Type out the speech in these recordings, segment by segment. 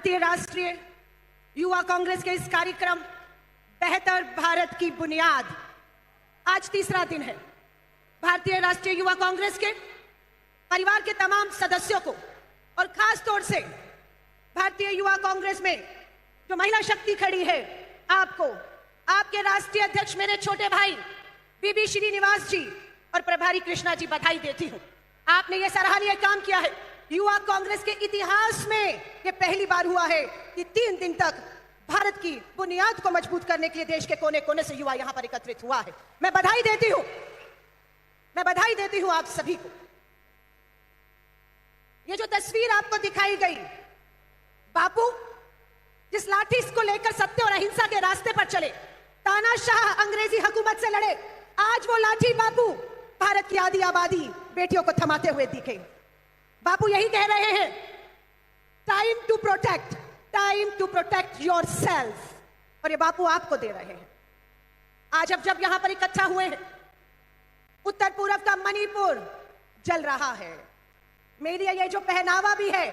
भारतीय राष्ट्रीय युवा कांग्रेस के इस कार्यक्रम बेहतर भारत की बुनियाद आज तीसरा दिन है। भारतीय राष्ट्रीय युवा कांग्रेस के परिवार के तमाम सदस्यों को और खास तौर से भारतीय युवा कांग्रेस में जो महिला शक्ति खड़ी है, आपको, आपके राष्ट्रीय अध्यक्ष मेरे छोटे भाई बीबी श्रीनिवास जी और प्रभारी कृष्णा जी बधाई देती हूं। आपने ये सराहनीय काम किया है। युवा कांग्रेस के इतिहास में ये पहली बार हुआ है कि 3 दिन तक भारत की बुनियाद को मजबूत करने के लिए देश के कोने कोने से युवा यहां पर एकत्रित हुआ है। मैं बधाई देती हूं आप सभी को। ये जो तस्वीर आपको दिखाई गई, बापू जिस लाठी को लेकर सत्य और अहिंसा के रास्ते पर चले, तानाशाह अंग्रेजी हुकूमत से लड़े, आज वो लाठी बापू भारत की आधी आबादी बेटियों को थमाते हुए दिखे। बापू यही कह रहे हैं, टाइम टू प्रोटेक्ट योरसेल्फ, और ये बापू आपको दे रहे हैं। आज अब जब यहां पर इकट्ठा हुए हैं, उत्तर पूर्व का मणिपुर जल रहा है। मेरी ये जो पहनावा भी है,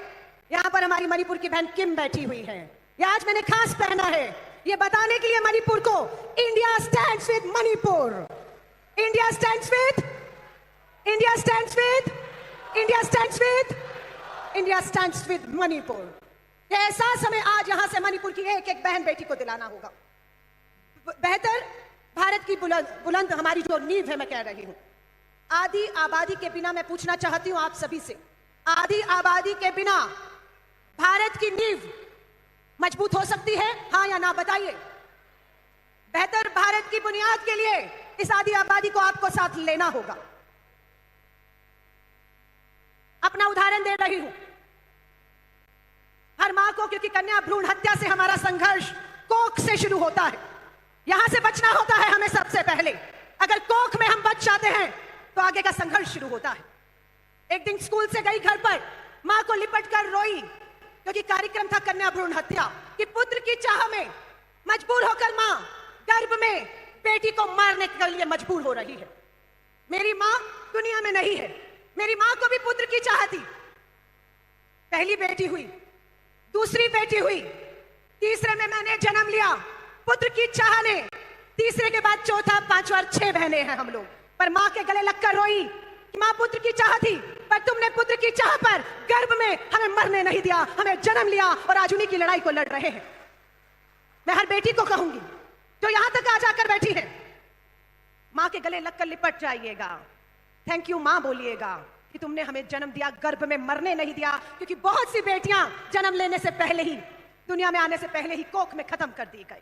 यहां पर हमारी मणिपुर की बहन किम बैठी हुई है, ये आज मैंने खास पहना है ये बताने के लिए मणिपुर को, India stands with Manipur, India stands with Manipur. एहसास हमें आज यहां से मणिपुर की एक एक बहन बेटी को दिलाना होगा। बेहतर भारत की बुलंद हमारी जो नींव है, मैं कह रही हूं, आधी आबादी के बिना, मैं पूछना चाहती हूं आप सभी से, आधी आबादी के बिना भारत की नींव मजबूत हो सकती है, हां या ना? बताइए। बेहतर भारत की बुनियाद के लिए इस आधी आबादी को आपको साथ लेना होगा। अपना उदाहरण दे रही हूं हर मां को, क्योंकि कन्या भ्रूण हत्या से हमारा संघर्ष कोख से शुरू होता है। यहां से बचना होता है हमें सबसे पहले। अगर कोख में हम बच जाते हैं तो आगे का संघर्ष शुरू होता है। एक दिन स्कूल से गई घर पर, मां को लिपट कर रोई, क्योंकि कार्यक्रम था कन्या भ्रूण हत्या कि पुत्र की चाह में मजबूर होकर मां गर्भ में बेटी को मारने के लिए मजबूर हो रही है। मेरी मां दुनिया में नहीं है, मेरी मां को भी पुत्र की चाह थी। पहली बेटी हुई, दूसरी बेटी हुई, तीसरे में मैंने जन्म लिया, पुत्र की चाह ने, तीसरे के बाद चौथा, पांचवा और 6 बहनें हैं हम लोग। पर मां के गले लगकर रोई कि मां पुत्र की चाह थी, पर तुमने पुत्र की चाह पर गर्भ में हमें मरने नहीं दिया, हमें जन्म लिया और आज उन्हीं की लड़ाई को लड़ रहे हैं। मैं हर बेटी को कहूंगी जो यहां तक आ जाकर बैठी है, मां के गले लगकर लिपट जाइएगा, थैंक यू मां बोलिएगा कि तुमने हमें जन्म दिया, गर्भ में मरने नहीं दिया। क्योंकि बहुत सी बेटियां जन्म लेने से पहले ही, दुनिया में आने से पहले ही कोख में खत्म कर दी गई।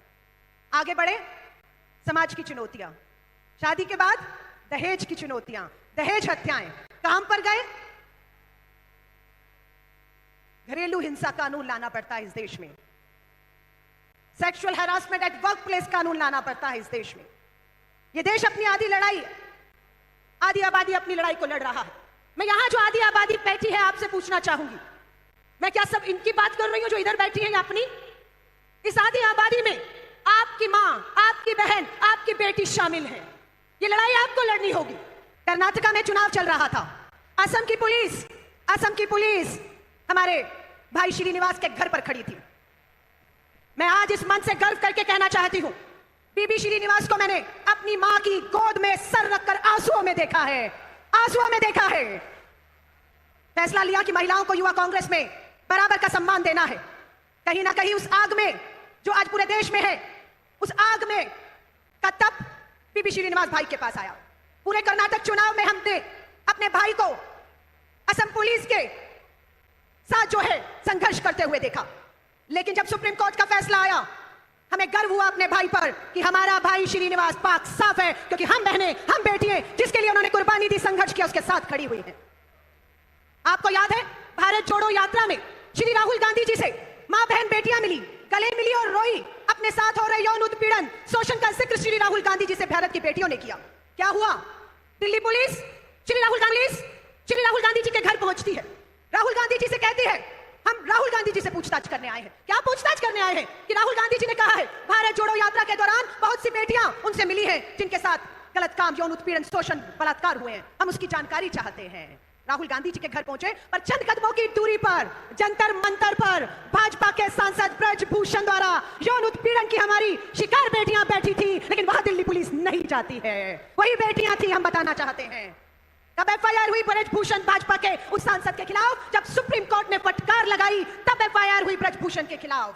आगे बढ़े, समाज की चुनौतियां, शादी के बाद दहेज की चुनौतियां, दहेज हत्याएं, काम पर गए घरेलू हिंसा कानून लाना पड़ता है इस देश में, sexual harassment at work place कानून लाना पड़ता है इस देश में। यह देश अपनी आधी लड़ाई, आधी आबादी अपनी लड़ाई को लड़ रहा है। मैं यहां जो आधी आबादी बैठी है आपसे पूछना चाहूंगी, मैं क्या सब इनकी बात कर रही हूं जो इधर बैठी है, अपनी? इस आधी आबादी में आपकी मां, आपकी बहन, आपकी बेटी शामिल है। ये लड़ाई आपको लड़नी होगी। कर्नाटका में चुनाव चल रहा था, असम की पुलिस हमारे भाई श्रीनिवास के घर पर खड़ी थी। मैं आज इस मंच से गर्व करके कहना चाहती हूं, बीबी श्रीनिवास को मैंने अपनी मां की गोद में सर रखकर आंसुओं में देखा है। फैसला लिया कि महिलाओं को युवा कांग्रेस में बराबर का सम्मान देना है। कहीं ना कहीं उस आग में जो आज पूरे देश में है, उस आग में का तप बीबी श्रीनिवास भाई के पास आया। पूरे कर्नाटक चुनाव में हमने अपने भाई को असम पुलिस के साथ जो है संघर्ष करते हुए देखा। लेकिन जब सुप्रीम कोर्ट का फैसला आया, हमें गर्व हुआ अपने भाई पर कि हमारा भाई श्रीनिवास पाक साफ है, क्योंकि हम बहनें, हम बेटियां जिसके लिए उन्होंने कुर्बानी दी, संघर्ष किया, उसके साथ खड़ी हुई हैं। आपको याद है भारत जोड़ो यात्रा में श्री राहुल गांधी जी से मां बहन बेटियां मिली, गले मिली और रोई। अपने साथ हो रहे यौन उत्पीड़न, शोषण का जिक्र श्री राहुल गांधी जी से भारत की बेटियों ने किया। क्या हुआ? दिल्ली पुलिस श्री राहुल गांधी जी के घर पहुंचती है, राहुल गांधी जी से कहती है हम राहुल गांधी जी से पूछताछ करने आए हैं। क्या पूछताछ करने आए हैं? कि राहुल गांधी जी ने कहा है भारत जोड़ो यात्रा के दौरान बहुत सी बेटियां उनसे मिली हैं जिनके साथ गलत काम, यौन उत्पीड़न, शोषण, बलात्कार हुए हैं, हम उसकी जानकारी चाहते हैं। राहुल गांधी जी के घर पहुंचे, पर चंद कदमों की दूरी पर जंतर मंतर पर भाजपा के सांसद ब्रजभूषण द्वारा यौन उत्पीड़न की हमारी शिकार बेटियां बैठी थी, लेकिन वहां दिल्ली पुलिस नहीं जाती है। वही बेटियां थी, हम बताना चाहते हैं। कब एफआईआर हुई ब्रजभूषण भाजपा के उस सांसद के खिलाफ? जब सुप्रीम कोर्ट ने फटकार लगाई तब एफआईआर हुई ब्रजभूषण के खिलाफ।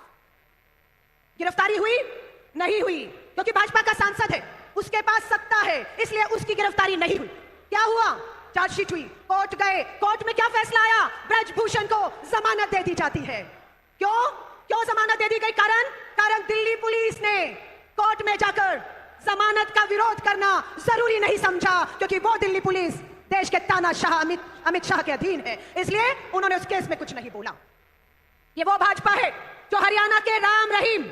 गिरफ्तारी हुई? नहीं हुई, क्योंकि भाजपा का सांसद है, उसके पास सत्ता है, इसलिए उसकी गिरफ्तारी नहीं हुई। क्या हुआ? चार्जशीट हुई, कोर्ट गए, कोर्ट में क्या फैसला आया? ब्रजभूषण को जमानत दे दी जाती है। क्यों जमानत दे दी गई? कारण दिल्ली पुलिस ने कोर्ट में जाकर जमानत का विरोध करना जरूरी नहीं समझा, क्योंकि वो दिल्ली पुलिस देश के तानाशाह अमित शाह के अधीन है, इसलिए उन्होंने उस केस में कुछ नहीं बोला। ये वो भाजपा है जो हरियाणा के राम रहीम,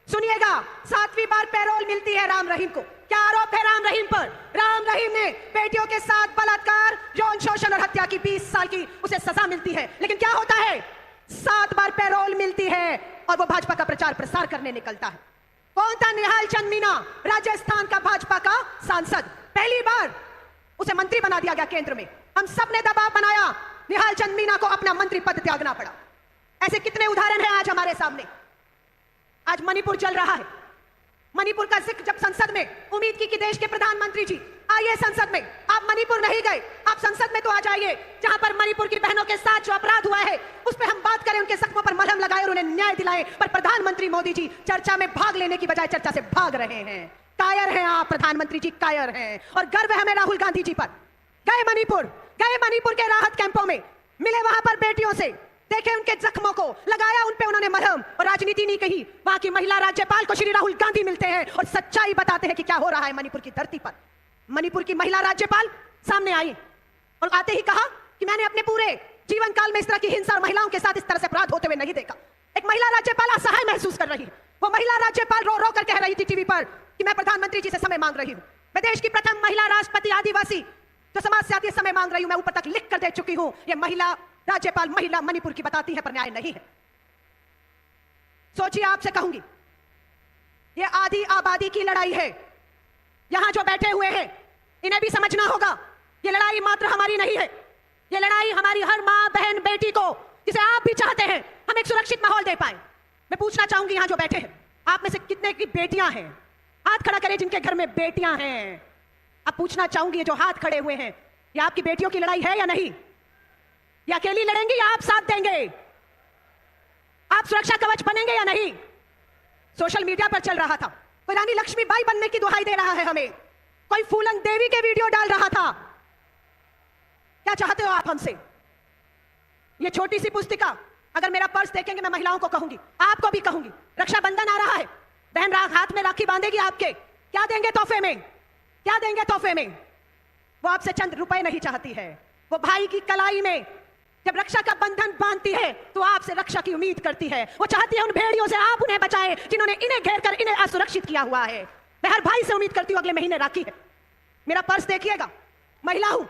सुनिएगा, 7वीं बार पैरोल मिलती है राम रहीम को। क्या आरोप है राम रहीम पर? राम रहीम ने बेटियों के साथ बलात्कार, यौन शोषण और हत्या की 20 साल की उसे सजा मिलती है, लेकिन क्या होता है? 7 बार पैरोल मिलती है और वो भाजपा का प्रचार प्रसार करने निकलता है। कौन था? निहाल चंद मीना, राजस्थान का भाजपा का सांसद। पहली बार उसे मंत्री बना दिया गया केंद्र में। हम सब ने दबाव बनाया, निहाल चंद मीना को अपना मंत्री पद त्यागना पड़ा। ऐसे कितने उदाहरण हैं आज हमारे सामने। आज मणिपुर चल रहा है, मणिपुर का जिक्र जब संसद में, उम्मीद की कि देश के प्रधानमंत्री जी आइए संसद में। आप मणिपुर नहीं गए, आप संसद में तो आ जाइए, जहां पर मणिपुर की बहनों के साथ जो अपराध हुआ है उस पर हम बात करें, उनके जख्मों पर मलहम लगाए और उन्हें न्याय दिलाए। पर प्रधानमंत्री मोदी जी चर्चा में भाग लेने की बजाय चर्चा से भाग रहे हैं। कायर हैं आप प्रधानमंत्री जी, कायर हैं। और गर्व है हमें राहुल गांधी जी पर। गए मणिपुर के राहत कैंपों में, मिले वहां पर बेटियों से, देखे उनके जख्मों को, लगाया उन पे उन्होंने मलहम, और राजनीति नहीं कही। वहां की महिला राज्यपाल को श्री राहुल गांधी मिलते हैं और सच्चाई बताते हैं कि क्या हो रहा है मणिपुर की धरती पर। मणिपुर की महिला राज्यपाल सामने आई और आते ही कहा कि मैंने अपने पूरे जीवन काल में इस तरह की हिंसा और महिलाओं के साथ इस तरह से अपराध होते हुए नहीं देखा। एक महिला राज्यपाल असहाय महसूस कर रही है। वो महिला राज्यपाल रो रो कर कह रही थी टीवी पर कि मैं प्रधानमंत्री जी से समय मांग रही हूं, मैं देश की प्रथम महिला राष्ट्रपति आदिवासी जो समाज से आती है समय मांग रही हूं, मैं ऊपर तक लिख कर दे चुकी हूं। ये महिला राज्यपाल महिला मणिपुर की बताती है, पर न्याय नहीं है। सोचिए, आपसे कहूंगी, ये आधी आबादी की लड़ाई है। यहां जो बैठे हुए हैं इन्हें भी समझना होगा, ये लड़ाई मात्र हमारी नहीं है, ये लड़ाई हमारी हर मां बहन बेटी को, जिसे आप भी चाहते हैं हम एक सुरक्षित माहौल दे पाए। मैं पूछना चाहूंगी, यहां जो बैठे हैं आप में से कितने की बेटियां हैं? हाथ खड़ा करें जिनके घर में बेटियां हैं। अब पूछना चाहूंगी, जो हाथ खड़े हुए हैं, ये आपकी बेटियों की लड़ाई है या नहीं? या अकेली लड़ेंगे या आप साथ देंगे? आप सुरक्षा कवच बनेंगे या नहीं? सोशल मीडिया पर चल रहा था, कोई रानी लक्ष्मीबाई बनने की दुहाई दे रहा है हमें, कोई फूलन देवी के वीडियो डाल रहा था। क्या चाहते हो आप हमसे? ये छोटी सी पुस्तिका, अगर मेरा पर्स देखेंगे, मैं महिलाओं को कहूंगी, आपको भी कहूंगी, रक्षाबंधन आ रहा है, बहन हाथ में राखी बांधेगी आपके, क्या देंगे तोहफे में? क्या देंगे तोहफे में? वो आपसे चंद रुपए नहीं चाहती है, वो भाई की कलाई में जब रक्षा का बंधन बांधती है तो आपसे रक्षा की उम्मीद करती है। वो चाहती है उन भेड़ियों से आप उन्हें बचाएं जिन्होंने इन्हें घेर कर इन्हें असुरक्षित किया हुआ है। मैं हर भाई से उम्मीद करती हूं, अगले महीने राखी है, मेरा पर्स देखिएगा, महिला हूं,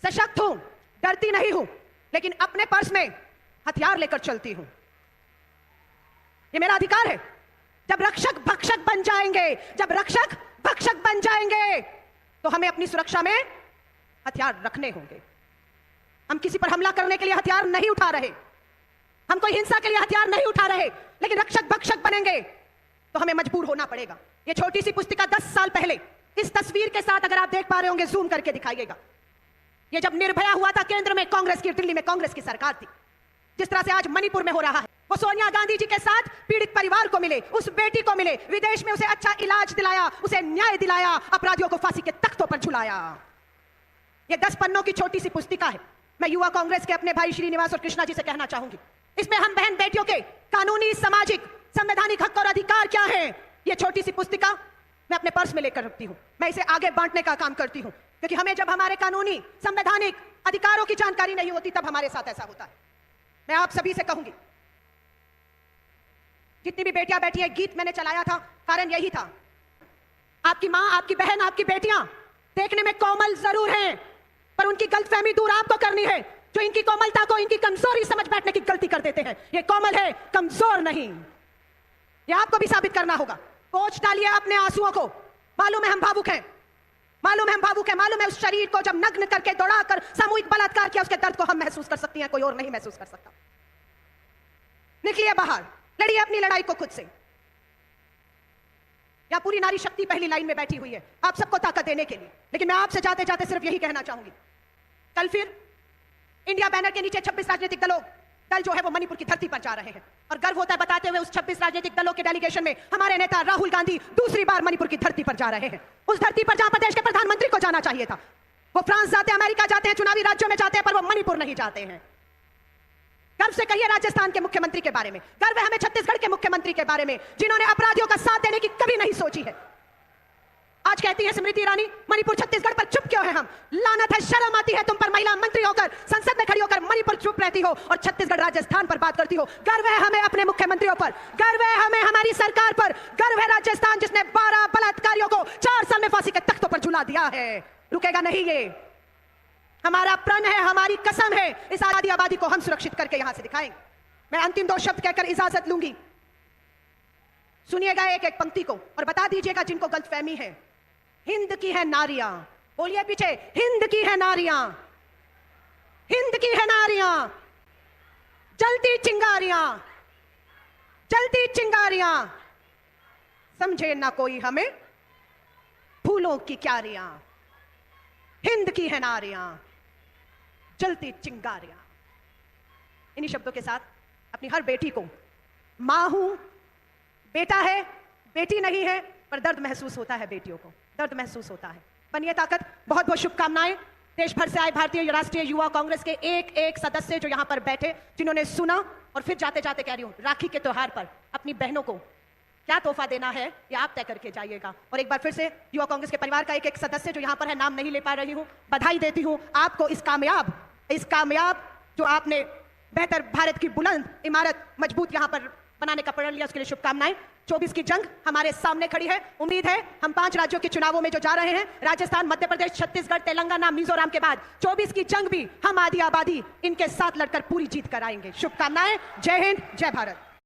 सशक्त हूं, डरती नहीं हूं, लेकिन अपने पर्स में हथियार लेकर चलती हूं। ये मेरा अधिकार है। जब रक्षक भक्षक बन जाएंगे, जब रक्षक भक्षक बन जाएंगे तो हमें अपनी सुरक्षा में हथियार रखने होंगे। हम किसी पर हमला करने के लिए हथियार नहीं उठा रहे, हम कोई हिंसा के लिए हथियार नहीं उठा रहे, लेकिन रक्षक भक्षक बनेंगे तो हमें मजबूर होना पड़ेगा। ये छोटी सी पुस्तिका 10 साल पहले इस तस्वीर के साथ, अगर आप देख पा रहे होंगे, जूम करके दिखाइएगा। ये जब निर्भया हुआ था केंद्र में, कांग्रेस की, दिल्ली में कांग्रेस की सरकार थी, जिस तरह से आज मणिपुर में हो रहा है, वो सोनिया गांधी जी के साथ पीड़ित परिवार को मिले, उस बेटी को मिले, विदेश में उसे अच्छा इलाज दिलाया, उसे न्याय दिलाया, अपराधियों को फांसी के तख्तों पर झुलाया। ये 10 पन्नों की छोटी सी पुस्तिका है। मैं युवा कांग्रेस के अपने भाई श्रीनिवास और कृष्णा जी से कहना चाहूंगी, इसमें हम बहन बेटियों के कानूनी, सामाजिक, संवैधानिक हक और अधिकार क्या है, ये छोटी सी पुस्तिका मैं अपने पर्स में लेकर रखती हूं। मैं इसे आगे बांटने का काम करती हूं, क्योंकि हमें जब हमारे कानूनी, संवैधानिक अधिकारों की जानकारी नहीं होती, तब हमारे साथ ऐसा होता है। मैं आप सभी से कहूंगी, जितनी भी बेटियां बैठी है, गीत मैंने चलाया था, कारण यही था, आपकी मां, आपकी बहन, आपकी बेटियां देखने में कोमल जरूर हैं, पर उनकी गलतफहमी दूर आपको करनी है, जो इनकी कोमलता को इनकी कमजोरी समझ बैठने की गलती कर देते हैं। ये कोमल है, कमजोर नहीं। ये आपको भी साबित करना होगा। पोंछ डालिए अपने आंसुओं को, मालूम है हम भावुक हैं, मालूम है हम भावुक है, मालूम है उस शरीर को जब नग्न करके दौड़ाकर सामूहिक बलात्कार किया, उसके दर्द को हम महसूस कर सकती हैं, कोई और नहीं महसूस कर सकता। निकलिए बाहर, लड़िए अपनी लड़ाई को खुद से। यहां पूरी नारी शक्ति पहली लाइन में बैठी हुई है आप सबको ताकत देने के लिए, लेकिन मैं आपसे जाते जाते सिर्फ यही कहना चाहूंगी, कल फिर इंडिया बैनर के नीचे 26 राजनीतिक दल जो है वो मणिपुर की धरती पर जा रहे हैं, और गर्व होता है बताते हुए उस 26 राजनीतिक दलों के डेलीगेशन में हमारे नेता राहुल गांधी दूसरी बार मणिपुर की धरती पर जा रहे हैं, उस धरती पर जहां पर देश के प्रधानमंत्री को जाना चाहिए था। वो फ्रांस जाते हैं, अमेरिका जाते हैं, चुनावी राज्यों में जाते हैं, पर वो मणिपुर नहीं जाते हैं। गर्व से कहिए राजस्थान के मुख्यमंत्री के बारे में, गर्व है हमें छत्तीसगढ़ के मुख्यमंत्री के बारे में, जिन्होंने अपराधियों का साथ देने की कभी नहीं सोची है। आज कहती है स्मृति ईरानी मणिपुर छत्तीसगढ़ पर चुप क्यों है हम? लानत है, शर्म आती है तुम पर, महिला मंत्री होकर संसद में खड़ी होकर मणिपुर चुप रहती हो और छत्तीसगढ़ राजस्थान पर बात करती हो। गर्व है हमें अपने मुख्यमंत्रियों पर, गर्व है हमें हमारी सरकार पर, गर्व है राजस्थान जिसने 12 बलात्कारियों को 4 साल में फांसी के तख्तों पर झुला दिया है। रुकेगा नहीं ये, हमारा प्रण है, हमारी कसम है, इस आबादी को हम सुरक्षित करके यहां से दिखाएंगे। मैं अंतिम 2 शब्द कहकर इजाजत लूंगी। सुनिएगा एक एक पंक्ति को और बता दीजिएगा जिनको गलतफहमी है। हिंद की है नारियां, बोलिए पीछे, हिंद की है नारियां, हिंद की है नारियां, जलती चिंगारियां, जलती चिंगारियां, समझे ना कोई हमें फूलों की क्यारियां, हिंद की है नारियां, जलती चिंगारियां। इन्हीं शब्दों के साथ अपनी हर बेटी को, मां हूं, बेटा है, बेटी नहीं है, पर दर्द महसूस होता है, बेटियों को दर्द महसूस होता है। बनिए ताकत, बहुत बहुत शुभकामनाएं। देश भर से आए भारतीय राष्ट्रीय युवा कांग्रेस के एक एक सदस्य जो यहां पर बैठे, जिन्होंने सुना, और फिर जाते जाते कह रही हूं, राखी के त्योहार पर अपनी बहनों को क्या तोहफा देना है ये आप तय करके जाइएगा। और एक बार फिर से युवा कांग्रेस के परिवार का एक एक सदस्य जो यहां पर है, नाम नहीं ले पा रही हूं, बधाई देती हूं आपको इस कामयाब जो आपने बेहतर भारत की बुलंद इमारत मजबूत यहां पर बनाने का प्रण लिया, उसके लिए शुभकामनाएं। 24 की जंग हमारे सामने खड़ी है। उम्मीद है हम 5 राज्यों के चुनावों में जो जा रहे हैं, राजस्थान, मध्य प्रदेश, छत्तीसगढ़, तेलंगाना, मिजोरम के बाद 24 की जंग भी हम आदि आबादी इनके साथ लड़कर पूरी जीत कर आएंगे। शुभकामनाएं। जय हिंद, जय भारत।